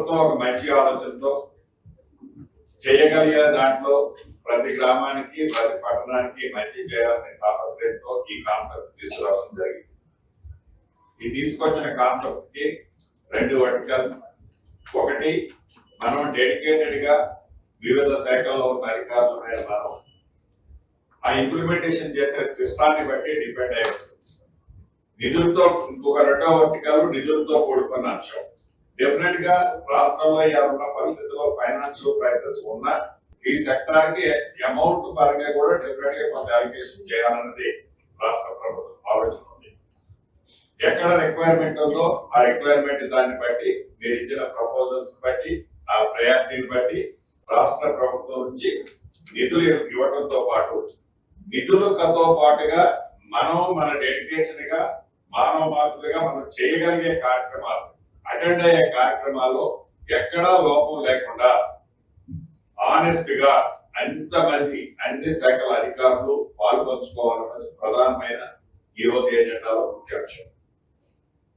ప్రభుత్వం ఒక మంచి ఆలోచనతో చేయగలిగే దాంట్లో ప్రతి గ్రామానికి ప్రతి పట్టణానికి మంచి చేయాలనే తాపత్రయంతో ఈ కాన్సెప్ట్ తీసుకురావడం జరిగింది. ఈ తీసుకొచ్చిన కాన్సెప్ట్ కి 2 వర్టికల్స్. ఒకటి, మనం డెడికేటెడ్ గా వివిధ శాఖల్లో ఉన్న అధికారుల మీద మనం ఆ ఇంప్లిమెంటేషన్ చేసే సిస్టాన్ని బట్టి డిపెండ్ అయి ఉంటుంది. నిధులతో ఇంకొక 2వ వర్టికల్ నిధులతో కూడుకున్న అంశం. డెఫినెట్ గా రాష్ట్రంలో ఉన్న పరిస్థితుల్లో ఫైనాన్షియల్ క్రైసిస్ ఉన్న ఈ సెక్టార్ కి అమౌంట్ పరంగా కూడా డెఫినెట్ గా కొంత అలికేషన్ చేయాలన్నది రాష్ట్ర ప్రభుత్వం ఆలోచన ఉంది. ఎక్కడ రిక్వైర్మెంట్ ఉందో ఆ రిక్వైర్మెంట్ దాన్ని బట్టి మీరు ఇచ్చిన ప్రపోజల్స్ బట్టి ఆ ప్రయారిటీని బట్టి రాష్ట్ర ప్రభుత్వం నుంచి నిధులు ఇవ్వడంతో పాటు నిధులతో పాటుగా మనం మన డెడికేషన్ గా మానవ మార్పులుగా మనం చేయగలిగే కార్యక్రమాలు, అటెండ్ అయ్యే కార్యక్రమాల్లో ఎక్కడా లోపం లేకుండా ఆనెస్ట్ గా అంతమంది అన్ని శాఖల అధికారులు పాల్పంచుకోవాలన్నది ప్రధానమైన ఈ రోజు ఎజెండాలో ముఖ్య అంశం.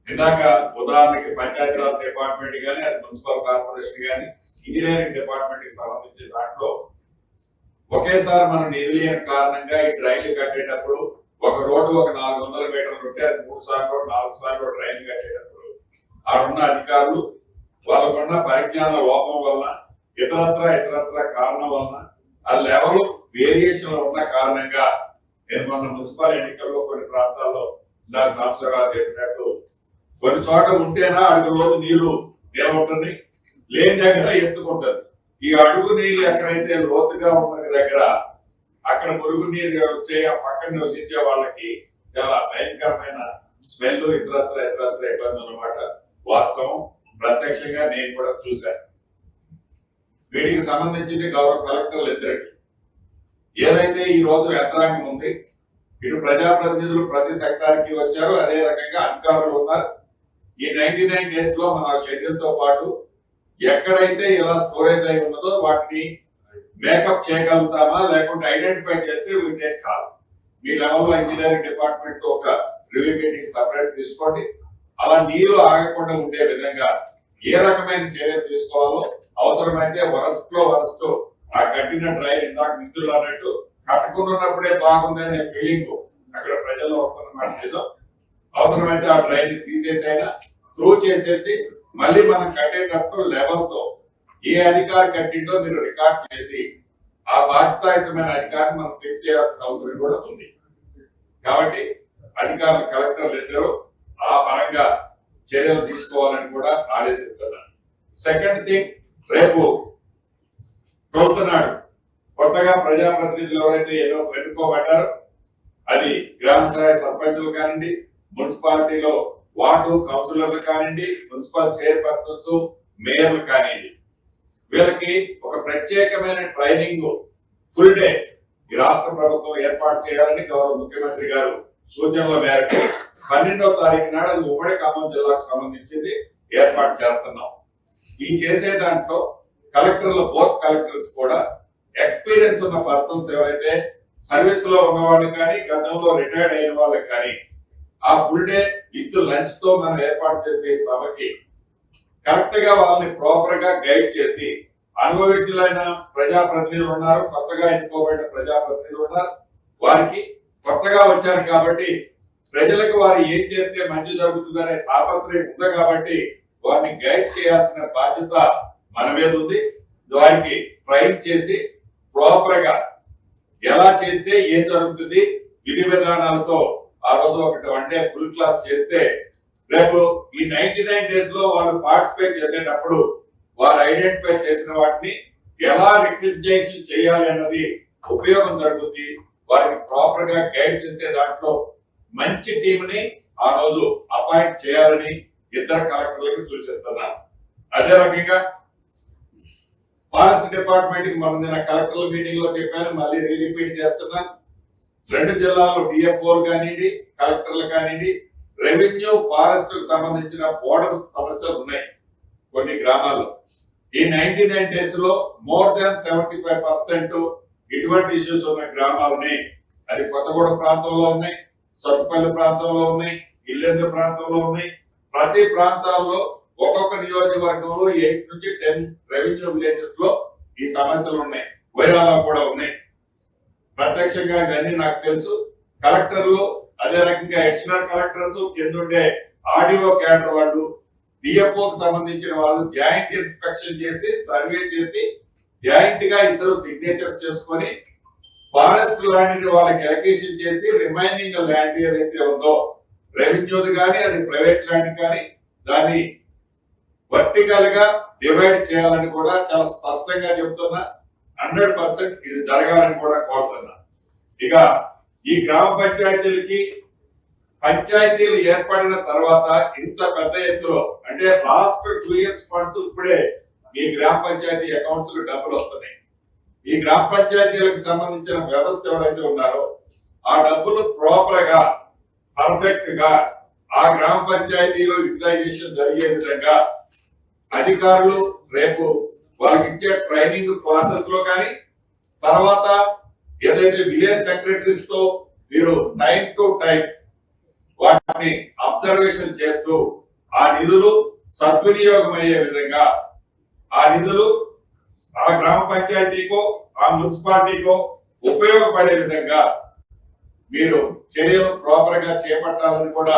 ఇందాక ఉదాహరణకి పంచాయతీరాజ్ డిపార్ట్మెంట్ కానీ, అది మున్సిపల్ కార్పొరేషన్ కానీ, ఇంజనీరింగ్ డిపార్ట్మెంట్ కి సంబంధించిన దాంట్లో ఒకేసారి మనం నిధులు లేని కారణంగా ఈ డ్రైన్లు కట్టేటప్పుడు ఒక రోడ్డు ఒక 400 మీటర్లు ఉంటే అది 3 సార్లు 4 సార్లు డ్రైన్ కట్టేటప్పుడు ఆ ఉన్న అధికారులు వాళ్ళకున్న పరిజ్ఞాన లోపం వలన ఇతరత్ర కారణం వలన ఆ లెవెల్ వేరియేషన్ ఉన్న కారణంగా నేను మొన్న మున్సిపల్ ఎన్నికల్లో కొన్ని ప్రాంతాల్లో దాని సంవత్సరాలు చెప్పినట్టు కొన్ని చోట్ల ఉంటేనా అడుగు రోజు నీళ్లు ఏముంటుంది, లేని దగ్గర ఎత్తుకుంటుంది. ఈ అడుగు నీళ్ళు ఎక్కడైతే లోతుగా ఉన్న దగ్గర అక్కడ మురుగు నీరు వచ్చే ఆ పక్కన నివసించే వాళ్ళకి చాలా భయంకరమైన స్మెల్ ఇతరత్ర ఇబ్బంది అన్నమాట. వాస్తవం ప్రత్యక్షంగా నేను కూడా చూశాను. వీటికి సంబంధించి గౌరవ కలెక్టర్లు ఇద్దరికి ఏదైతే ఈ రోజు యంత్రాంగం ఉంది, ఇటు ప్రజాప్రతినిధులు ప్రతి సెక్టార్ కి వచ్చారు, అదే రకంగా అధికారులు ఉన్నారు. ఈ 99 డేస్ లో మన షెడ్యూల్ తో పాటు ఎక్కడైతే ఇలా స్టోరేజ్ అయి ఉన్నదో వాటిని మేకప్ చేయగలుగుతామా, లేకుంటే ఐడెంటిఫై చేస్తే వీటే కాదు. మీ లెవెల్లో ఇంజనీరింగ్ డిపార్ట్మెంట్ తో ఒక రివ్యూ మీటింగ్ సపరేట్ తీసుకోండి. అలా నీరు ఆగకుండా ఉండే విధంగా ఏ రకమైన చర్యలు తీసుకోవాలో, అవసరమైతే వరస్ట్ ఆ కట్టిన డ్రైన్ ఇందాక మిత్రులు అన్నట్టు కట్టుకున్నప్పుడే బాగుందనే ఫీలింగ్ అక్కడ ప్రజల్లో వస్తున్నమాట నిజం. అవసరమైతే ఆ డ్రైన్ తీసేసైనా త్రూ చేసేసి మళ్ళీ మనం కట్టేటప్పుడు లెవెల్ తో ఏ అధికారి కట్టిందో మీరు రికార్డ్ చేసి ఆ బాధ్యతాయుతమైన అధికారిని మనం ఫిక్స్ చేయాల్సిన అవసరం కూడా ఉంది. కాబట్టి అధికారులు కలెక్టర్లు ఇద్దరు ఆ పరంగా చర్యలు తీసుకోవాలని కూడా ఆదేశిస్తున్నారు. సెకండ్ థింగ్, రేపు 12వ నాడు కొత్తగా ప్రజాప్రతినిధులు ఎవరైతే ఎన్నుకోబడ్డారో అది గ్రామ స్థాయి సర్పంచులు కానివ్వండి, మున్సిపాలిటీలో వార్డు కౌన్సిలర్లు కానివ్వండి, మున్సిపల్ చైర్పర్సన్స్, మేయర్లు కానివ్వండి, వీళ్ళకి ఒక ప్రత్యేకమైన ట్రైనింగ్ ఫుల్ డే ఈ రాష్ట్ర ప్రభుత్వం ఏర్పాటు చేయాలని గౌరవ ముఖ్యమంత్రి గారు సూచనల మేరకు 12వ తారీఖు నాడు అది ఉమ్మడి ఖమ్మం జిల్లాకు సంబంధించింది ఏర్పాటు చేస్తున్నాం. ఈ చేసే దాంట్లో కలెక్టర్లు, బోత్ కలెక్టర్స్ కూడా ఎక్స్పీరియన్స్ ఉన్న పర్సన్స్ ఎవరైతే సర్వీస్ లో ఉన్న వాళ్ళు కానీ, గతంలో రిటైర్డ్ అయిన వాళ్ళకి కానీ ఆ ఫుల్ డే విత్ లంచ్ తో మనం ఏర్పాటు చేసే సభకి కరెక్ట్ గా వాళ్ళని ప్రాపర్ గా గైడ్ చేసి, అనుభవజ్ఞులైన ప్రజాప్రతినిధులు ఉన్నారు, కొత్తగా ఎన్నుకోబడిన ప్రజాప్రతినిధులు ఉన్నారు, వారికి కొత్తగా వచ్చారు కాబట్టి ప్రజలకు వారు ఏం చేస్తే మంచి జరుగుతుందనే తాపత్రయం ఉంది కాబట్టి వారిని గైడ్ చేయాల్సిన బాధ్యత మన మీద ఉంది. వారికి ట్రైన్ చేసి ప్రాపర్ గా ఎలా చేస్తే ఏం జరుగుతుంది విధి విధానాలతో ఆ రోజు ఒకటి 1 డే ఫుల్ క్లాస్ చేస్తే రేపు ఈ 99 డేస్ లో వాళ్ళు పార్టిసిపేట్ చేసేటప్పుడు వారు ఐడెంటిఫై చేసిన వాటిని ఎలా రెక్టిఫికేషన్ చేయాలి అన్నది ఉపయోగం జరుగుతుంది. వారికి ప్రాపర్ గా గైడ్ చేసే దాంట్లో మంచి టీం ని ఆ రోజు అపాయింట్ చేయాలని ఇద్దరు కలెక్టర్లకు సూచిస్తున్నాను. అదే రకంగా ఫారెస్ట్ డిపార్ట్మెంట్ కి మనం నిన్న కలెక్టర్ల మీటింగ్ లో చెప్పాను, మళ్ళీ రిపీట్ చేస్తున్నాను. 2 జిల్లాల్లో డిఎఫ్ఓలు కానివ్వండి, కలెక్టర్లు కానివ్వండి, రెవెన్యూ ఫారెస్ట్ కు సంబంధించిన బోర్డర్ సమస్యలు ఉన్నాయి కొన్ని గ్రామాల్లో. ఈ 99 డేస్ లో మోర్ దాన్ 75% ఇటువంటి ఇష్యూస్ ఉన్న గ్రామాలని, అది కొత్తగూడ ప్రాంతంలో ఉన్నాయి, సత్తుపల్లి ప్రాంతంలో ఉన్నాయి, ఇల్లెందు ప్రాంతంలో ఉన్నాయి. ప్రతి ప్రాంతాల్లో ఒక్కొక్క నియోజకవర్గంలో 8 నుంచి 10 రెవెన్యూ విలేజెస్ లో ఈ సమస్యలు ఉన్నాయి, వైరాలో కూడా ఉన్నాయి. ప్రత్యక్షంగా ఇవన్నీ నాకు తెలుసు. కలెక్టర్లు, అదే రకంగా అడిషనల్ కలెక్టర్స్, కింద ఉండే ఆడియో క్యాడర్ వాళ్ళు, డిఎఫ్ఓకి సంబంధించిన వాళ్ళు జాయింట్ ఇన్స్పెక్షన్ చేసి సర్వే చేసి జాయింట్ గా ఇద్దరు సిగ్నేచర్ చేసుకొని ఫారెస్ట్ ల్యాండ్ వాళ్ళకి ఎలకేషన్ చేసి రిమైనింగ్ ల్యాండ్ ఏదైతే ఉందో రెవెన్యూది కానీ అది ప్రైవేట్ ల్యాండ్ కానీ దాన్ని వర్టికల్ గా డివైడ్ చేయాలని కూడా చాలా స్పష్టంగా చెప్తున్నా. 100% ఇది జరగాలని కూడా కోరుతున్నా. ఇక ఈ గ్రామ పంచాయతీలు ఏర్పడిన తర్వాత ఇంత పెద్ద ఎత్తులో అంటే లాస్ట్ 2 years ఫండ్స్ ఇప్పుడే ఈ గ్రామ పంచాయతీ అకౌంట్స్ లో డబ్బులు వస్తున్నాయి. ఈ గ్రామ పంచాయతీలకు సంబంధించిన వ్యవస్థ ఎవరైతే ఉన్నారో ఆ డబ్బులు ప్రాపర్ గా పర్ఫెక్ట్ గా ఆ గ్రామ పంచాయతీలో యూటిలైజేషన్ జరిగే విధంగా అధికారులు రేపు వాళ్ళకి ఇచ్చే ట్రైనింగ్ ప్రాసెస్ లో కానీ తర్వాత ఏదైతే విలేజ్ సెక్రటరీస్ తో మీరు టైం టు టైం వాటిని అబ్జర్వేషన్ చేస్తూ ఆ నిధులు సద్వినియోగం అయ్యే విధంగా ఆ నిధులు ఆ గ్రామ పంచాయతీకో ఆ మున్సిపాలిటీకో ఉపయోగపడే విధంగా మీరు చర్యలు ప్రాపర్ గా చేపట్టాలని కూడా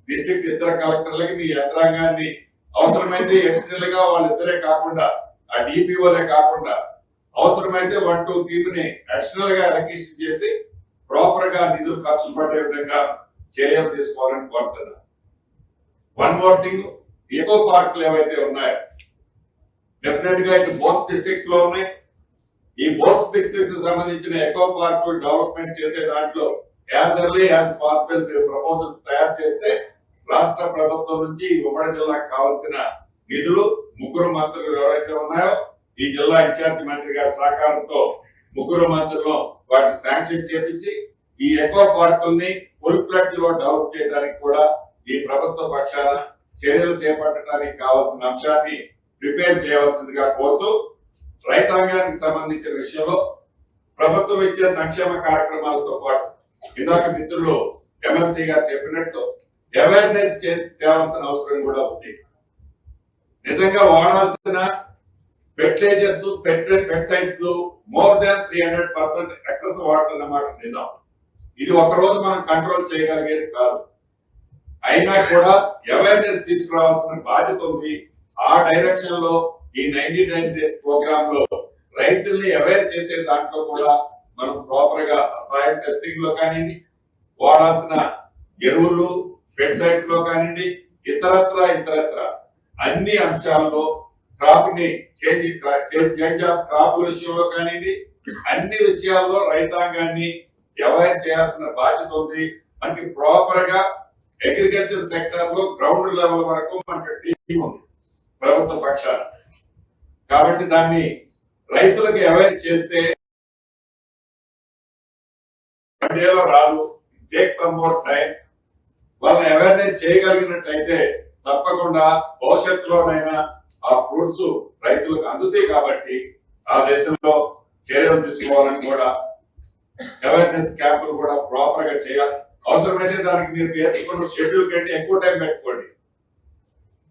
డిస్ట్రిక్ట్ ఇతర కలెక్టర్లకి మీ యంత్రాంగాన్ని అవసరమైతే ఎడిషనల్ గా వాళ్ళిద్దరే కాకుండా ఆ డిపిఓలే కాకుండా అవసరమైతే 1-2 టీమ్ ని అడిషనల్ గా ఎలకేషన్ చేసి ప్రాపర్ గా నిధులు ఖర్చు పడే విధంగా చర్యలు తీసుకోవాలని కోరుతున్నా. వన్ మోర్ థింగ్, ఎకో పార్కులు ఏవైతే ఉన్నాయో డెఫినెట్ గా ఇటు బోత్ డిస్ట్రిక్ట్స్ లో ఉన్నాయి. ఈ బోత్ డిస్ట్రిక్ట్స్ సంబంధించిన ఎకో పార్కులు డెవలప్మెంట్ చేసే దాంట్లో as early as possible proposals తయారు చేస్తే రాష్ట్ర ప్రభుత్వం నుంచి ఉమ్మడి జిల్లాకు కావాల్సిన నిధులు 3 మంత్రులు ఎవరైతే ఉన్నాయో ఈ జిల్లా ఇన్ఛార్జి మంత్రి గారి సహకారంతో 3 మంత్రులు వాటిని శాంక్షన్ చేపించి ఈ ఎకో పార్కుల్ని ఫుల్ ఫ్లెడ్జ్ లో డెవలప్ చేయడానికి కూడా ఈ ప్రభుత్వ పక్షాన చర్యలు చేపట్టడానికి కావాల్సిన అంశాన్ని ప్రిపేర్ చేయవలసిందిగా కోరుతూ రైతాంగానికి సంబంధించిన విషయంలో ప్రభుత్వం ఇచ్చే సంక్షేమ కార్యక్రమాలతో పాటు ఇందాక మిత్రులు ఎమ్మెల్సీ గారు చెప్పినట్టు అవేర్నెస్ తేవాల్సిన అవసరం కూడా ఉంది. నిజంగా వాడాల్సిన fertilizers pesticides more than 300% excess వాడుతున్నమాట నిజం. ఇది ఒక రోజు మనం కంట్రోల్ చేయగలిగేది కాదు. అయినా కూడా అవేర్నెస్ తీసుకురావాల్సిన బాధ్యత ఉంది. ఆ డైరెక్షన్ లో ఈ 99 days ప్రోగ్రామ్ లో రైతుల్ని అవేర్ చేసే దాంట్లో కూడా మనం ప్రాపర్ గా సాయిల్ టెస్టింగ్ లో కానివ్వండి, వాడాల్సిన ఎరువులు పెస్టిసైడ్స్ లో కానివ్వండి, ఇతరత్ర అన్ని అంశాల్లో క్రాప్ ని చేంజ్ ఆఫ్ క్రాప్ విషయంలో కానివ్వండి, అన్ని విషయాల్లో రైతాంగాన్ని అవేర్ చేయాల్సిన బాధ్యత ఉంది. మనకి ప్రాపర్ గా అగ్రికల్చర్ సెక్టర్ లో గ్రౌండ్ లెవెల్ వరకు మనకి టీం ఉంది ప్రభుత్వ పక్షాన. కాబట్టి దాన్ని రైతులకు అవేర్ చేస్తే డేలో రాదు, టేక్ సమ్ మోర్ టైం. వాళ్ళని అవేర్నెస్ చేయగలిగినట్లయితే తప్పకుండా భవిష్యత్తులోనైనా ఆ ఫ్రూట్స్ రైతులకు అందుతాయి. కాబట్టి ఆ దేశంలో చర్యలు తీసుకోవాలని కూడా అవేర్నెస్ క్యాంపులు కూడా ప్రాపర్ గా చేయాలి. అవసరమైతే దానికి మీరు పేర్కొన్న షెడ్యూల్ కంటే ఎక్కువ టైం పెట్టుకోండి.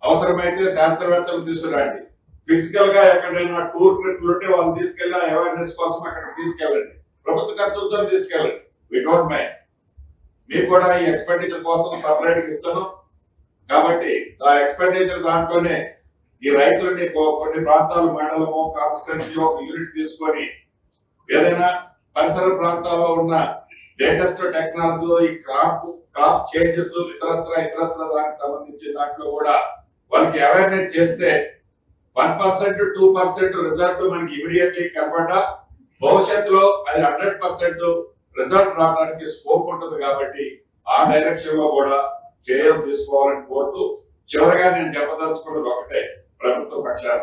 అవసరమైతే శాస్త్రవేత్తలు తీసుకురండి. ఫిజికల్ గా ఎక్కడైనా టూర్ ట్రిప్లు ఉంటే వాళ్ళు తీసుకెళ్ళి అవేర్నెస్ కోసం అక్కడ తీసుకెళ్ళండి. ప్రభుత్వ ఖర్చులతో తీసుకెళ్ళండి. We don't mind. మీకు కూడా ఈ ఎక్స్పెండిచర్ కోసం సపరేట్ ఇస్తాను. కాబట్టి ఆ ఎక్స్పెండిచర్ దాంట్లోనే ఈ రైతులని కొన్ని ప్రాంతాలు మండలము కాన్స్టిట్యున్సీ ఒక యూనిట్ తీసుకొని ఏదైనా పరిసర ప్రాంతాల్లో ఉన్న లేటెస్ట్ టెక్నాలజీలో ఈ క్రాప్ చేంజెస్ ఇతరత్ర దానికి సంబంధించిన దాంట్లో కూడా వాళ్ళకి అవేర్నెస్ చేస్తే 1% 2% రిజల్ట్ మనకి ఇమీడియట్లీ కనబడ్డా భవిష్యత్తులో అది 100% రిజల్ట్ రావడానికి స్కోప్ ఉంటుంది. కాబట్టి ఆ డైరెక్షన్ లో కూడా చర్యలు తీసుకోవాలని కోరుతూ చివరిగా నేను చెప్పదలుచుకున్నది ఒకటే, ప్రభుత్వ పక్షాన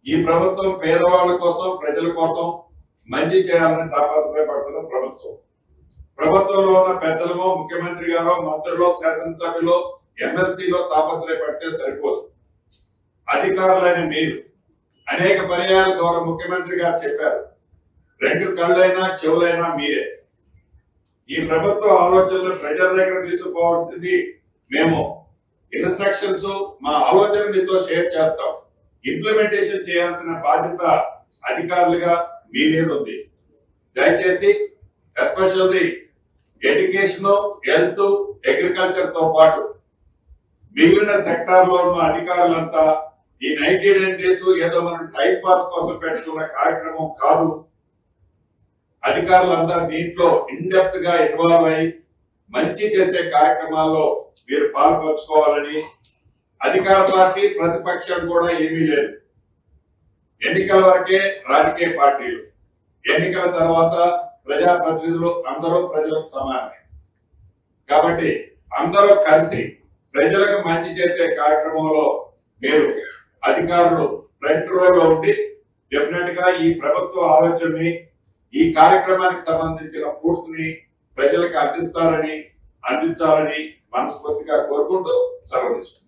ఈ ప్రభుత్వం పేదవాళ్ళ కోసం ప్రజల కోసం మంచి చేయాలని తాపత్రయపడుతున్న ప్రభుత్వం. ప్రభుత్వంలో ఉన్న పెద్దలమో ముఖ్యమంత్రి గారో మంత్రులు శాసనసభ్యులు ఎమ్మెల్సీలో తాపత్రయపడితే సరిపోదు. అధికారులైన మీరు అనేక పర్యాయాలు గౌరవ ముఖ్యమంత్రి గారు చెప్పారు, 2 కళ్ళైనా చెవులైనా మీరే. ఈ ప్రభుత్వ ఆలోచనలు ప్రజల దగ్గర తీసుకోవాల్సింది మేము ఇన్స్ట్రక్షన్స్, మా ఆలోచన మీతో షేర్ చేస్తాం. ఇంప్లిమెంటేషన్ చేయాల్సిన బాధ్యత అధికారులుగా మీ మీద ఉంది. దయచేసి ఎస్పెషల్లీ ఎడ్యుకేషన్, హెల్త్, అగ్రికల్చర్ తో పాటు మిగిలిన సెక్టార్ లో ఉన్న అధికారులంతా ఈ 99 days ఏదో మనం టైం పాస్ కోసం పెట్టుకున్న కార్యక్రమం కాదు. అధికారులంతా దీంట్లో ఇన్డెప్త్ గా ఇన్వాల్వ్ అయ్యి మంచి చేసే కార్యక్రమాల్లో మీరు పాల్పంచుకోవాలని. అధికార పార్టీ ప్రతిపక్షం కూడా ఏమీ లేదు. ఎన్నికల వరకే రాజకీయ పార్టీలు, ఎన్నికల తర్వాత ప్రజాప్రతినిధులు అందరూ ప్రజలకు సమానమే. కాబట్టి అందరూ కలిసి ప్రజలకు మంచి చేసే కార్యక్రమంలో మీరు అధికారులు ఫ్రంట్ రోలో ఉండి డెఫినెట్ గా ఈ ప్రభుత్వ ఆలోచనని, ఈ కార్యక్రమానికి సంబంధించిన ఫ్రూట్స్ ని ప్రజలకు అందించాలని మనస్ఫూర్తిగా కోరుకుంటూ సెలవు తీసుకుంటాం.